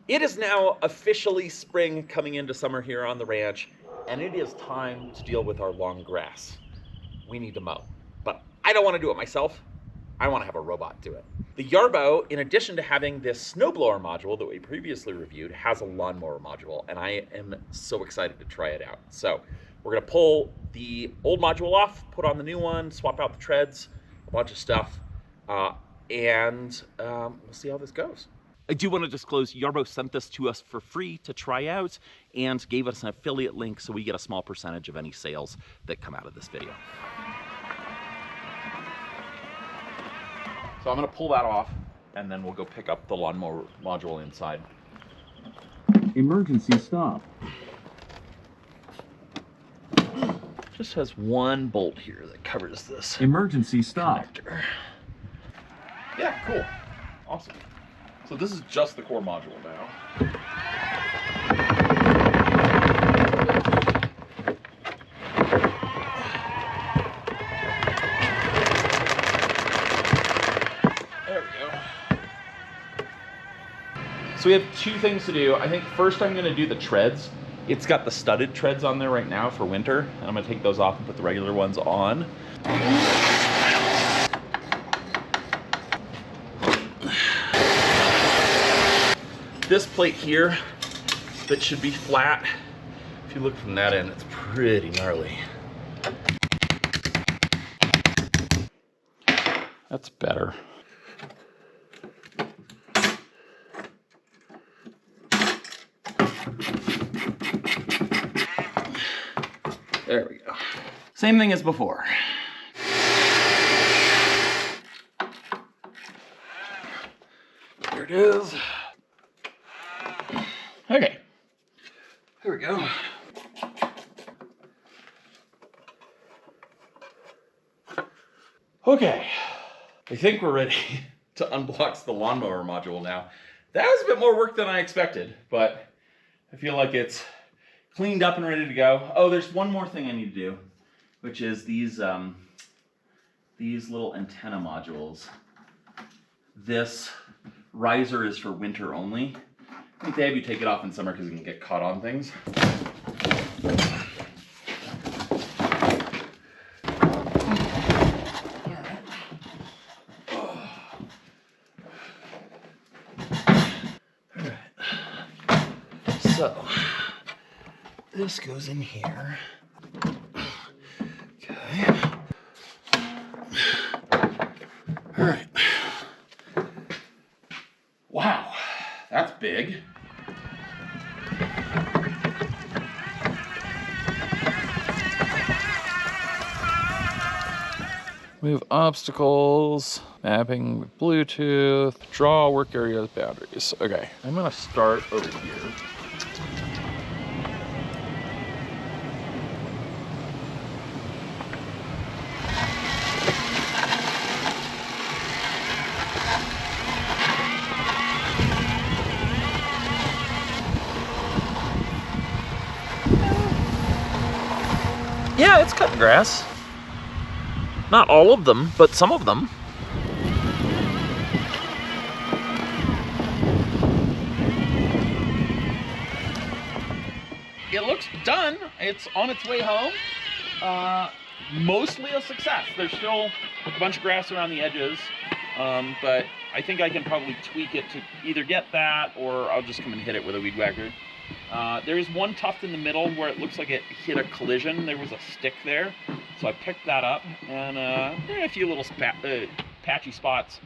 It is now officially spring coming into summer here on the ranch, and it is time to deal with our long grass. We need to mow, but I don't want to do it myself. I want to have a robot do it. The Yarbo, in addition to having this snowblower module that we previously reviewed, has a lawnmower module, and I am so excited to try it out. So we're going to pull the old module off, put on the new one, swap out the treads, a bunch of stuff, and we'll see how this goes. I do want to disclose, Yarbo sent this to us for free to try out and gave us an affiliate link so we get a small percentage of any sales that come out of this video. So I'm going to pull that off, and then we'll go pick up the lawnmower module inside. Emergency stop. Just has one bolt here that covers this. Emergency stop. Connector. Yeah, cool. Awesome. So this is just the core module now. There we go. So we have two things to do. I think first I'm going to do the treads. It's got the studded treads on there right now for winter, and I'm going to take those off and put the regular ones on. This plate here that should be flat, if you look from that end, it's pretty gnarly. That's better. There we go. Same thing as before. There it is. Okay, here we go. Okay, I think we're ready to unbox the lawnmower module now. That was a bit more work than I expected, but I feel like it's cleaned up and ready to go. Oh, there's one more thing I need to do, which is these little antenna modules. This riser is for winter only. I think they have you take it off in summer because it can get caught on things. Alright. So, this goes in here. Okay. Alright. Wow, that's big. Move obstacles, mapping with Bluetooth, draw work area boundaries. Okay, I'm gonna start over here. Yeah, it's cutting grass. Not all of them, but some of them. It looks done. It's on its way home. Mostly a success. There's still a bunch of grass around the edges, but I think I can probably tweak it to either get that or I'll just come and hit it with a weed whacker. There is one tuft in the middle where it looks like it hit a collision. There was a stick there, so I picked that up, and there are a few little patchy spots.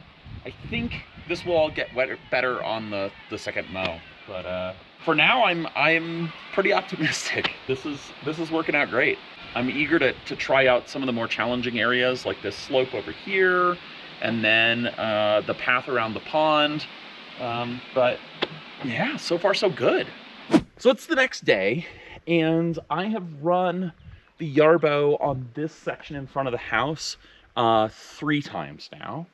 I think this will all get better on the second mow, but for now I'm pretty optimistic. This is working out great. I'm eager to try out some of the more challenging areas, like this slope over here, and then the path around the pond. But yeah, so far so good. So it's the next day, and I have run the Yarbo on this section in front of the house 3 times now,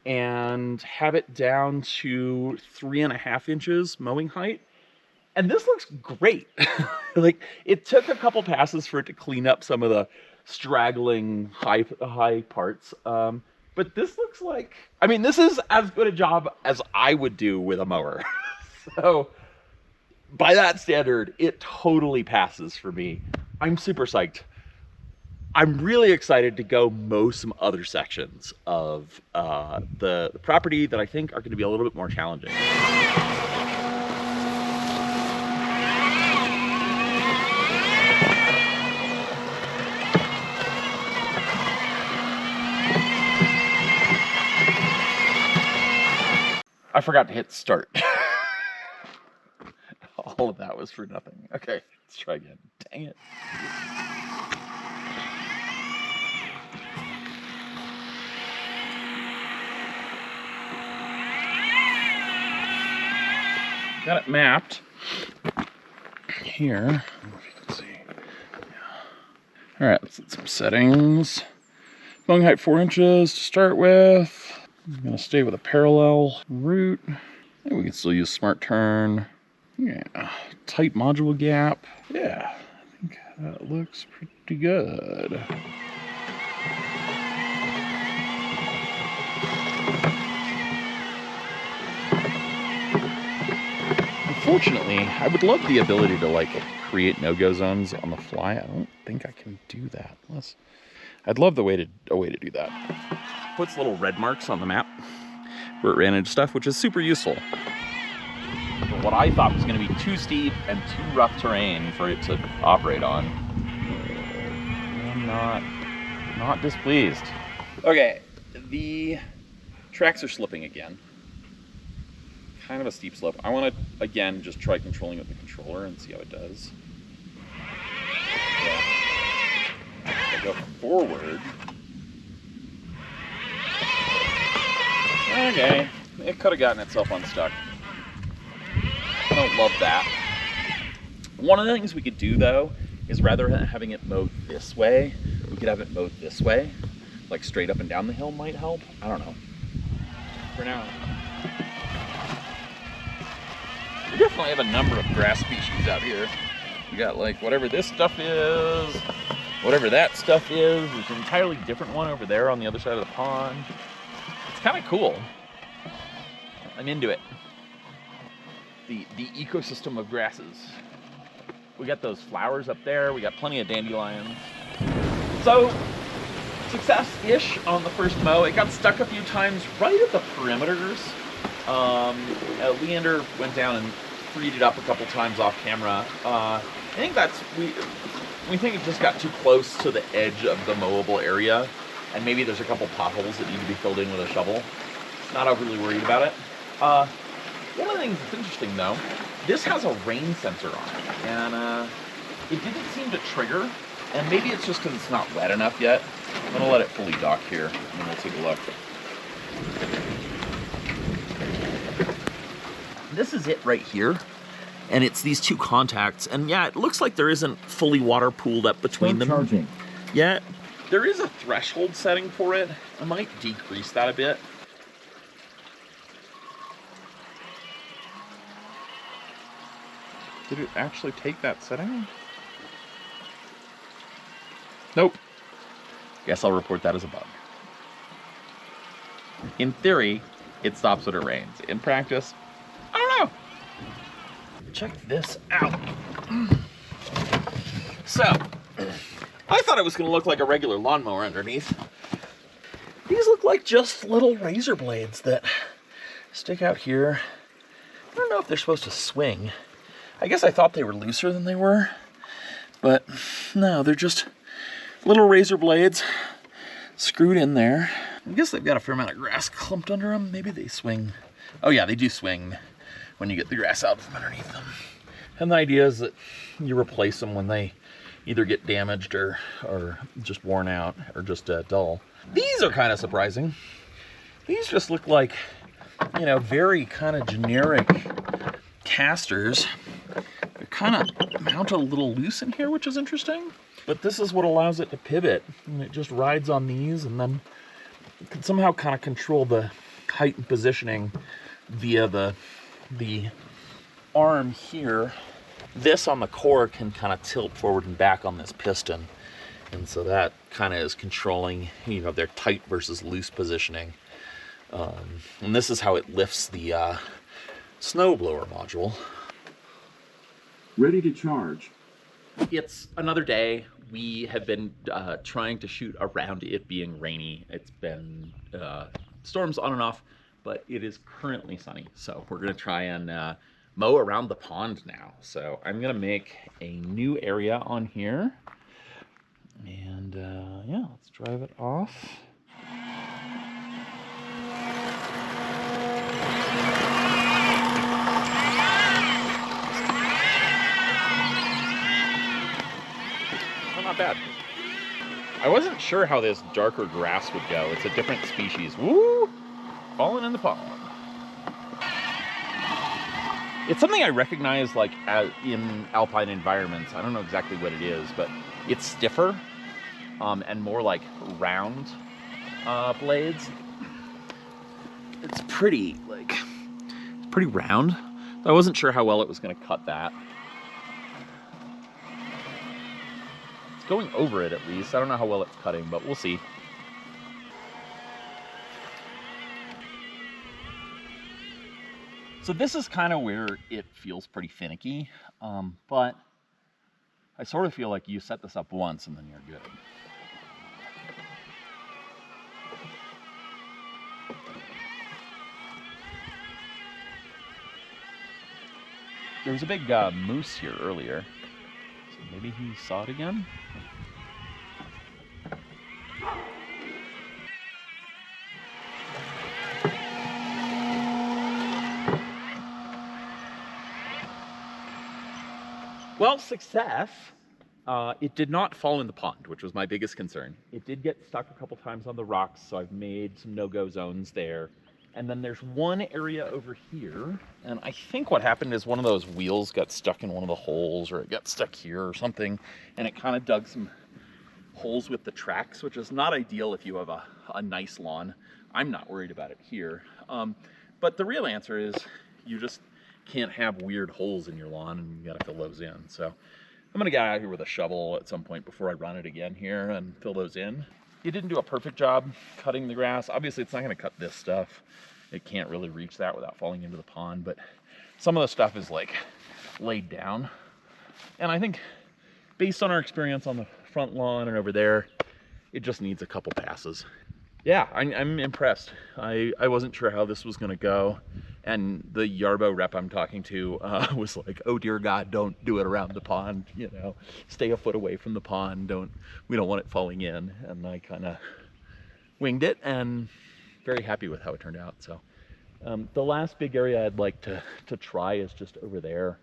and have it down to 3.5 inches mowing height. And this looks great. Like, it took a couple passes for it to clean up some of the straggling high parts. But this looks like, I mean, this is as good a job as I would do with a mower. So by that standard, it totally passes for me. I'm super psyched. I'm really excited to go mow some other sections of the property that I think are going to be a little bit more challenging. I forgot to hit start. All of that was for nothing. Okay, let's try again. Dang it. Got it mapped here. Let's see. Yeah. All right, let's set some settings. Mowing height 4 inches to start with. I'm gonna stay with a parallel route. And we can still use smart turn. Yeah, tight module gap. Yeah, I think that looks pretty good. Unfortunately, I would love the ability to like create no-go zones on the fly. I don't think I can do that. I'd love a way to do that. Puts little red marks on the map where it ran into stuff, which is super useful. For what I thought was going to be too steep and too rough terrain for it to operate on. I'm not displeased. Okay, the tracks are slipping again. Kind of a steep slope. I want to, again, just try controlling it with the controller and see how it does. If I go forward. Okay, it could have gotten itself unstuck. I don't love that. One of the things we could do, though, is rather than having it mowed this way, we could have it mowed this way. Like straight up and down the hill might help. I don't know. For now. We definitely have a number of grass species out here. We got like whatever this stuff is, whatever that stuff is. There's an entirely different one over there on the other side of the pond. It's kind of cool. I'm into it. The ecosystem of grasses. We got those flowers up there. We got plenty of dandelions. So, success-ish on the first mow. It got stuck a few times right at the perimeters. Leander went down and freed it up a couple times off camera. I think we think it just got too close to the edge of the mowable area, and maybe there's a couple potholes that need to be filled in with a shovel. Not overly worried about it. One of the things that's interesting though, this has a rain sensor on it, and it didn't seem to trigger, and maybe it's just because it's not wet enough yet. I'm gonna let it fully dock here, and then we'll take a look. This is it right here, and it's these two contacts, and yeah, it looks like there isn't fully water pooled up between them. Charging. Yeah, there is a threshold setting for it. I might decrease that a bit. Did it actually take that setting? Nope. Guess I'll report that as a bug. In theory, it stops when it rains. In practice, I don't know. Check this out. So, I thought it was going to look like a regular lawnmower underneath. These look like just little razor blades that stick out here. I don't know if they're supposed to swing. I guess I thought they were looser than they were, but no, they're just little razor blades screwed in there. I guess they've got a fair amount of grass clumped under them. Maybe they swing. Oh yeah, they do swing when you get the grass out from underneath them. And the idea is that you replace them when they either get damaged or just worn out or just dull. These are kind of surprising. These just look like, you know, very kind of generic casters. They're kind of mounted a little loose in here, which is interesting. But this is what allows it to pivot. And it just rides on these, and then it can somehow kind of control the height and positioning via the arm here. This on the core can kind of tilt forward and back on this piston. And so that kind of is controlling, you know, their tight versus loose positioning. And this is how it lifts the snowblower module. Ready to charge. It's another day. We have been trying to shoot around it being rainy. It's been storms on and off, but it is currently sunny. So we're gonna try and mow around the pond now. So I'm gonna make a new area on here. And yeah, let's drive it off. Not bad. I wasn't sure how this darker grass would go. It's a different species. Woo! Falling in the pond. It's something I recognize like in alpine environments. I don't know exactly what it is, but it's stiffer and more like round blades. It's pretty round. I wasn't sure how well it was going to cut that. Going over it at least. I don't know how well it's cutting, but we'll see. So this is kind of where it feels pretty finicky, but I sort of feel like you set this up once and then you're good. There was a big moose here earlier, so maybe he saw it again. Well, success. It did not fall in the pond, which was my biggest concern. It did get stuck a couple times on the rocks, so I've made some no-go zones there. And then there's one area over here, and I think what happened is one of those wheels got stuck in one of the holes, or it got stuck here or something, and it kind of dug some holes with the tracks, which is not ideal if you have a nice lawn. I'm not worried about it here. But the real answer is you just can't have weird holes in your lawn, and you gotta fill those in. So I'm gonna get out here with a shovel at some point before I run it again here and fill those in. It didn't do a perfect job cutting the grass. Obviously it's not gonna cut this stuff. It can't really reach that without falling into the pond, but some of the stuff is like laid down. And I think based on our experience on the front lawn and over there, it just needs a couple passes. Yeah, I'm impressed. I wasn't sure how this was gonna go. And the Yarbo rep I'm talking to was like, "Oh dear God, don't do it around the pond. You know, stay a foot away from the pond. We don't want it falling in." And I kind of winged it, and very happy with how it turned out. So the last big area I'd like to try is just over there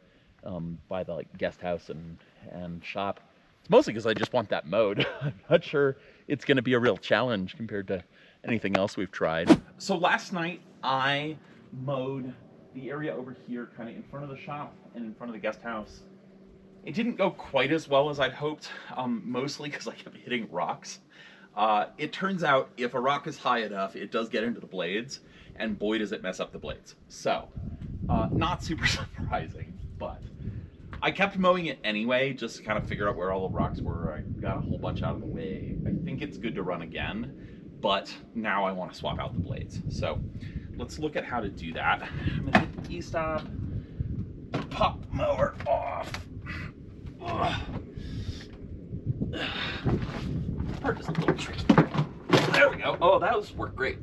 by the guest house and shop. It's mostly because I just want that mowed. I'm not sure it's going to be a real challenge compared to anything else we've tried. So last night I mowed the area over here kind of in front of the shop and in front of the guest house. It didn't go quite as well as I'd hoped, mostly because I kept hitting rocks. It turns out if a rock is high enough, it does get into the blades, and boy does it mess up the blades. So, not super surprising, but I kept mowing it anyway, just to kind of figure out where all the rocks were. I got a whole bunch out of the way. I think it's good to run again, but now I want to swap out the blades. So let's look at how to do that. I'm gonna hit the E-stop, pop the mower off. Part is a little tricky. There we go. Oh, that was worked great.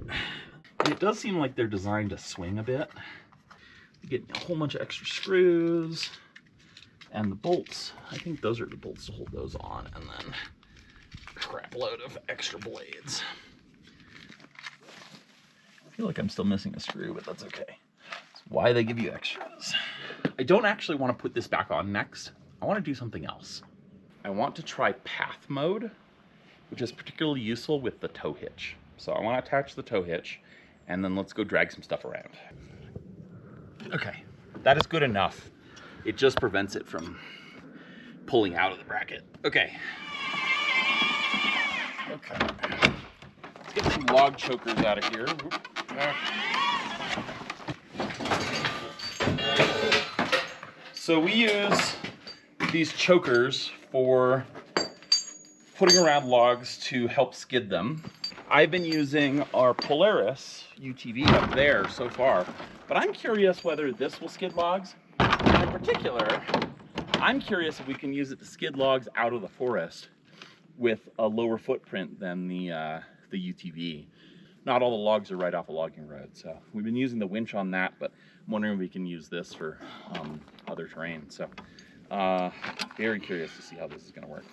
It does seem like they're designed to swing a bit. You get a whole bunch of extra screws and the bolts. I think those are the bolts to hold those on, and then a crap load of extra blades. I feel like I'm still missing a screw, but that's okay. That's why they give you extras. I don't actually want to put this back on next. I want to do something else. I want to try path mode, which is particularly useful with the tow hitch. So I want to attach the tow hitch, and then let's go drag some stuff around. Okay, that is good enough. It just prevents it from pulling out of the bracket. Okay. Okay. Let's get some log chokers out of here. So we use these chokers for putting around logs to help skid them. I've been using our Polaris UTV up there so far, but I'm curious whether this will skid logs. In particular, I'm curious if we can use it to skid logs out of the forest with a lower footprint than the UTV. Not all the logs are right off a logging road, so we've been using the winch on that, but I'm wondering if we can use this for other terrain. So very curious to see how this is going to work.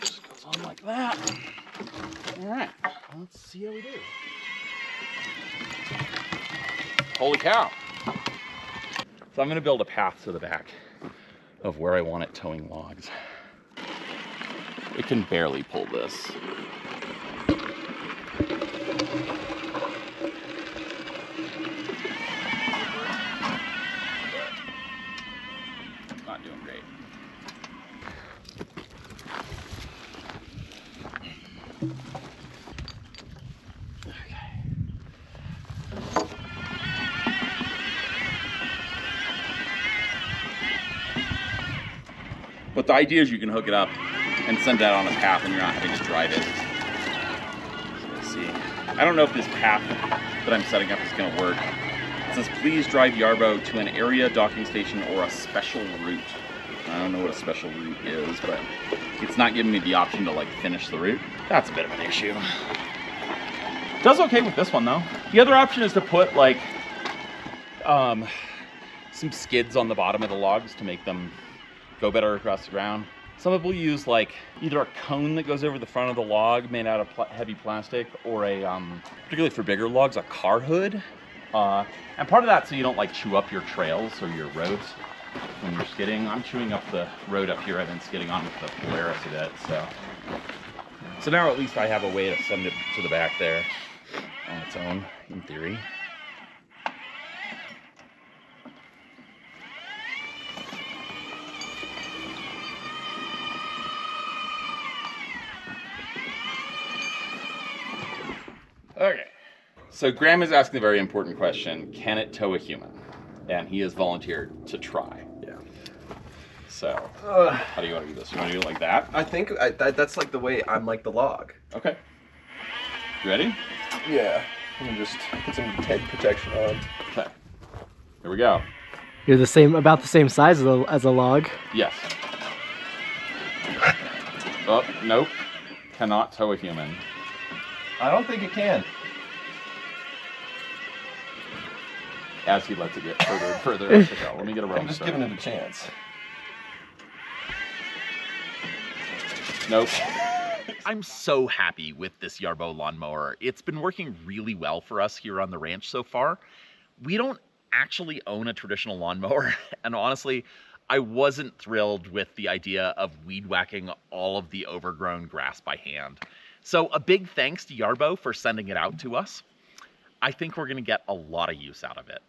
Just goes on like that. All right, let's see how we do. Holy cow. So I'm going to build a path to the back of where I want it towing logs. It can barely pull this. Not doing great. But the idea is you can hook it up and send that on a path and you're not having to drive it. So let's see. I don't know if this path that I'm setting up is going to work. It says, please drive Yarbo to an area docking station or a special route. I don't know what a special route is, but it's not giving me the option to like finish the route. That's a bit of an issue. Does okay with this one though. The other option is to put like some skids on the bottom of the logs to make them go better across the ground. Some people use like either a cone that goes over the front of the log made out of heavy plastic, or a, particularly for bigger logs, a car hood. And part of that so you don't like chew up your trails or your roads when you're skidding. I'm chewing up the road up here. I've been skidding on with the Polaris a bit, so now at least I have a way to send it to the back there on its own, in theory. Okay, so Graham is asking a very important question. Can it tow a human? And he has volunteered to try. Yeah. So, how do you want to do this? You want to do it like that? I think that's like the way I'm like the log. Okay. You ready? Yeah. Let me just put some head protection on. Okay. Here we go. You're about the same size as a log. Yes. Oh, nope. Cannot tow a human. I don't think it can. As he lets it get further and further up to go. Let me get a rope. I'm just giving it a chance. Nope. I'm so happy with this Yarbo lawnmower. It's been working really well for us here on the ranch so far. We don't actually own a traditional lawnmower, and honestly, I wasn't thrilled with the idea of weed whacking all of the overgrown grass by hand. So a big thanks to Yarbo for sending it out to us. I think we're gonna get a lot of use out of it.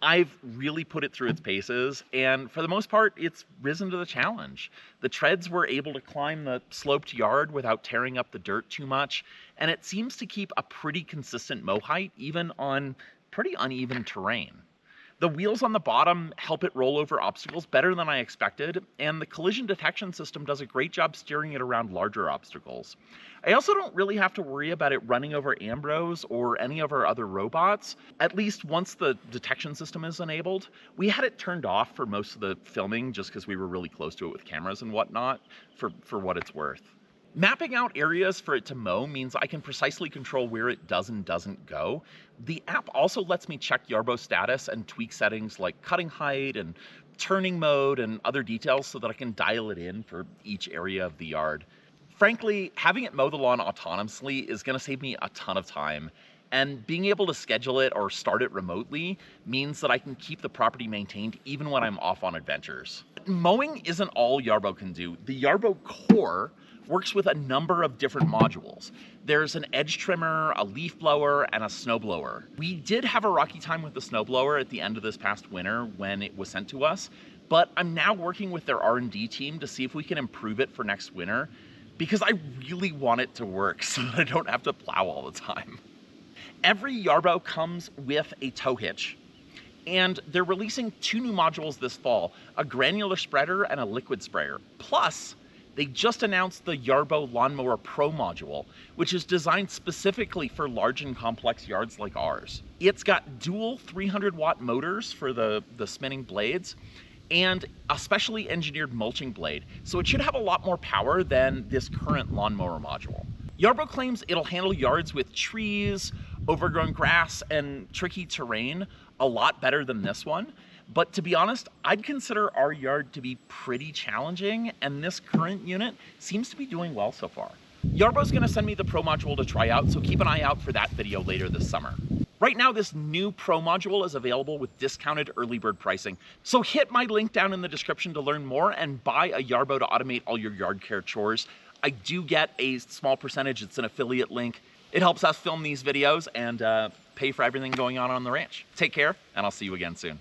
I've really put it through its paces, and for the most part, it's risen to the challenge. The treads were able to climb the sloped yard without tearing up the dirt too much, and it seems to keep a pretty consistent mow height, even on pretty uneven terrain. The wheels on the bottom help it roll over obstacles better than I expected, and the collision detection system does a great job steering it around larger obstacles. I also don't really have to worry about it running over Ambrose or any of our other robots, at least once the detection system is enabled. We had it turned off for most of the filming just because we were really close to it with cameras and whatnot, for what it's worth. Mapping out areas for it to mow means I can precisely control where it does and doesn't go. The app also lets me check Yarbo status and tweak settings like cutting height and turning mode and other details so that I can dial it in for each area of the yard. Frankly, having it mow the lawn autonomously is going to save me a ton of time, and being able to schedule it or start it remotely means that I can keep the property maintained even when I'm off on adventures. Mowing isn't all Yarbo can do. The Yarbo core works with a number of different modules. There's an edge trimmer, a leaf blower, and a snowblower. We did have a rocky time with the snowblower at the end of this past winter when it was sent to us, but I'm now working with their R&D team to see if we can improve it for next winter, because I really want it to work so that I don't have to plow all the time. Every Yarbo comes with a tow hitch, and they're releasing 2 new modules this fall, a granular spreader and a liquid sprayer. Plus, they just announced the Yarbo Lawnmower Pro module, which is designed specifically for large and complex yards like ours. It's got dual 300-watt motors for the spinning blades and a specially engineered mulching blade, so it should have a lot more power than this current lawnmower module. Yarbo claims it'll handle yards with trees, overgrown grass, and tricky terrain a lot better than this one. But to be honest, I'd consider our yard to be pretty challenging, and this current unit seems to be doing well so far. Yarbo's gonna send me the Pro module to try out, so keep an eye out for that video later this summer. Right now, this new Pro module is available with discounted early bird pricing. So hit my link down in the description to learn more and buy a Yarbo to automate all your yard care chores. I do get a small percentage, it's an affiliate link. It helps us film these videos and pay for everything going on the ranch. Take care, and I'll see you again soon.